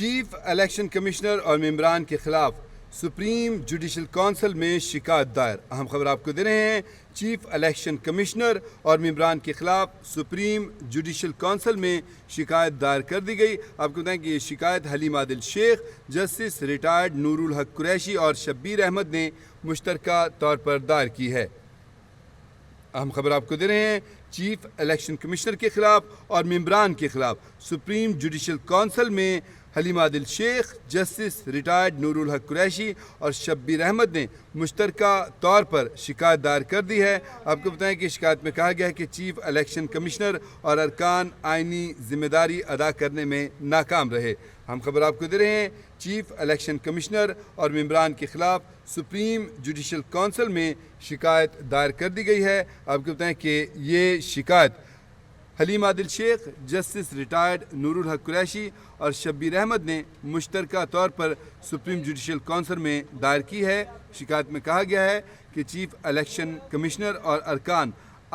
Chief election commissioner اور ممبران کے خلاف سپریم جوڈیشل کونسل میں شکایت دائر۔ اہم خبر آپ کو دے رہے ہیں۔ چیف الیکشن کمشنر اور ممبران کے خلاف سپریم جوڈیشل کونسل میں شکایت دائر کر دی گئی۔ آپ کو بتائیں کہ یہ شکایت حلیم عادل شیخ، جسٹس ریٹائرڈ نور الحق قریشی اور شبیر احمد نے مشترکہ طور پر دائر کی ہے۔ اہم خبر آپ کو دے رہے ہیں۔ چیف الیکشن کمشنر کے خلاف اور ممبران کے خلاف سپریم جوڈیشل کونسل میں حلیم عادل شیخ، جسٹس ریٹائرڈ نور الحق قریشی اور شبیر احمد نے مشترکہ طور پر شکایت دائر کر دی ہے۔ آپ کو بتائیں کہ شکایت میں کہا گیا ہے کہ چیف الیکشن کمشنر اور ارکان آئینی ذمہ داری ادا کرنے میں ناکام رہے۔ ہم خبر آپ کو دے رہے ہیں۔ چیف الیکشن کمشنر اور ممبران کے خلاف سپریم جوڈیشل کونسل میں شکایت دائر کر دی گئی ہے۔ آپ کو بتائیں کہ یہ شکایت حلیم عادل شیخ، جسٹس ریٹائرڈ نور الحق قریشی اور شبیر احمد نے مشترکہ طور پر سپریم جوڈیشل کونسل میں دائر کی ہے۔ شکایت میں کہا گیا ہے کہ چیف الیکشن کمشنر اور ارکان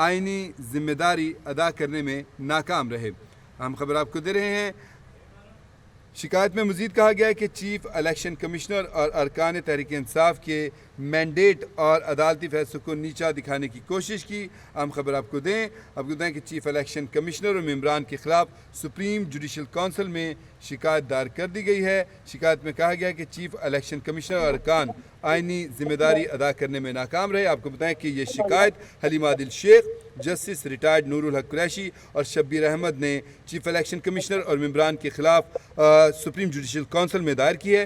آئینی ذمہ داری ادا کرنے میں ناکام رہے۔ ہم خبر آپ کو دے رہے ہیں۔ شکایت میں مزید کہا گیا ہے کہ چیف الیکشن کمشنر اور ارکان تحریک انصاف کے مینڈیٹ اور عدالتی فیصلوں کو نیچا دکھانے کی کوشش کی۔ ہم خبر آپ کو دیں۔ آپ کو بتائیں کہ چیف الیکشن کمشنر اور ممبران کے خلاف سپریم جوڈیشل کونسل میں شکایت دائر کر دی گئی ہے۔ شکایت میں کہا گیا ہے کہ چیف الیکشن کمشنر اور ارکان آئینی ذمہ داری ادا کرنے میں ناکام رہے۔ آپ کو بتائیں کہ یہ شکایت حلیم عادل شیخ، جسٹس ریٹائرڈ نور الحق قریشی اور شبیر احمد نے چیف الیکشن کمشنر اور ممبران کے خلاف سپریم جوڈیشل کونسل میں دائر کی ہے۔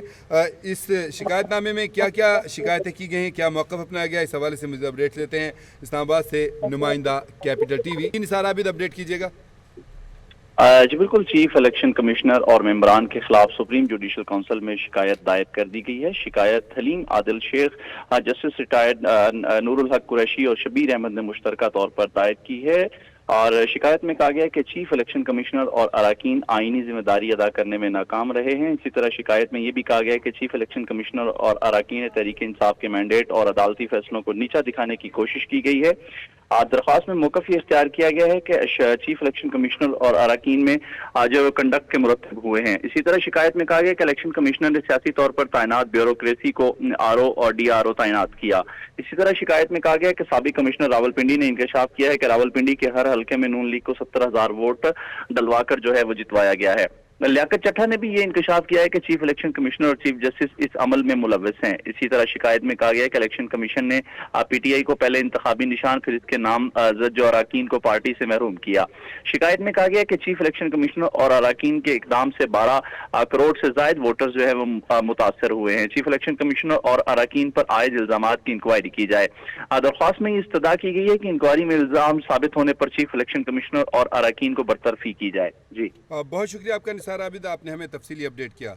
اس شکایت نامے میں کیا کیا شکایتیں کی گئی ہیں، کیا موقف اپنایا گیا، اس حوالے سے مزید اپڈیٹ لیتے ہیں۔ اسلام آباد سے نمائندہ کیپٹل ٹی وی نثار عابد، اپڈیٹ کیجیے گا۔ جی بالکل، چیف الیکشن کمشنر اور ممبران کے خلاف سپریم جوڈیشل کونسل میں شکایت دائر کر دی گئی ہے۔ شکایت حلیم عادل شیخ، جسٹس ریٹائرڈ نور الحق قریشی اور شبیر احمد نے مشترکہ طور پر دائر کی ہے، اور شکایت میں کہا گیا ہے کہ چیف الیکشن کمشنر اور اراکین آئینی ذمہ داری ادا کرنے میں ناکام رہے ہیں۔ اسی طرح شکایت میں یہ بھی کہا گیا ہے کہ چیف الیکشن کمشنر اور اراکین تحریک انصاف کے مینڈیٹ اور عدالتی فیصلوں کو نیچا دکھانے کی کوشش کی گئی ہے۔ درخواست میں موقف یہ اختیار کیا گیا ہے کہ چیف الیکشن کمشنر اور اراکین میں جو کنڈکٹ کے مرتب ہوئے ہیں۔ اسی طرح شکایت میں کہا گیا کہ الیکشن کمشنر نے سیاسی طور پر تعینات بیوروکریسی کو آر او اور ڈی آر او تعینات کیا۔ اسی طرح شکایت میں کہا گیا کہ سابق کمشنر راولپنڈی نے انکشاف کیا ہے کہ راولپنڈی کے ہر حلقے میں نون لیگ کو 70,000 ووٹ ڈلوا کر جو ہے وہ جتوایا گیا ہے۔ لیاقت چٹھا نے بھی یہ انکشاف کیا ہے کہ چیف الیکشن کمشنر اور چیف جسٹس اس عمل میں ملوث ہیں۔ اسی طرح شکایت میں کہا گیا ہے کہ الیکشن کمیشن نے پی ٹی آئی کو پہلے انتخابی نشان پھر اس کے نام جو اراکین کو پارٹی سے محروم کیا۔ شکایت میں کہا گیا ہے کہ چیف الیکشن کمشنر اور اراکین کے اقدام سے 12 کروڑ سے زائد ووٹرز جو ہے وہ متاثر ہوئے ہیں۔ چیف الیکشن کمشنر اور اراکین پر عائد الزامات کی انکوائری کی جائے۔ درخواست میں یہ استدعا کی گئی ہے کہ انکوائری میں الزام ثابت ہونے پر چیف الیکشن کمشنر اور اراکین کو برطرفی کی جائے۔ جی بہت شکریہ آپ کا نثار عابد، آپ نے ہمیں تفصیلی اپڈیٹ کیا۔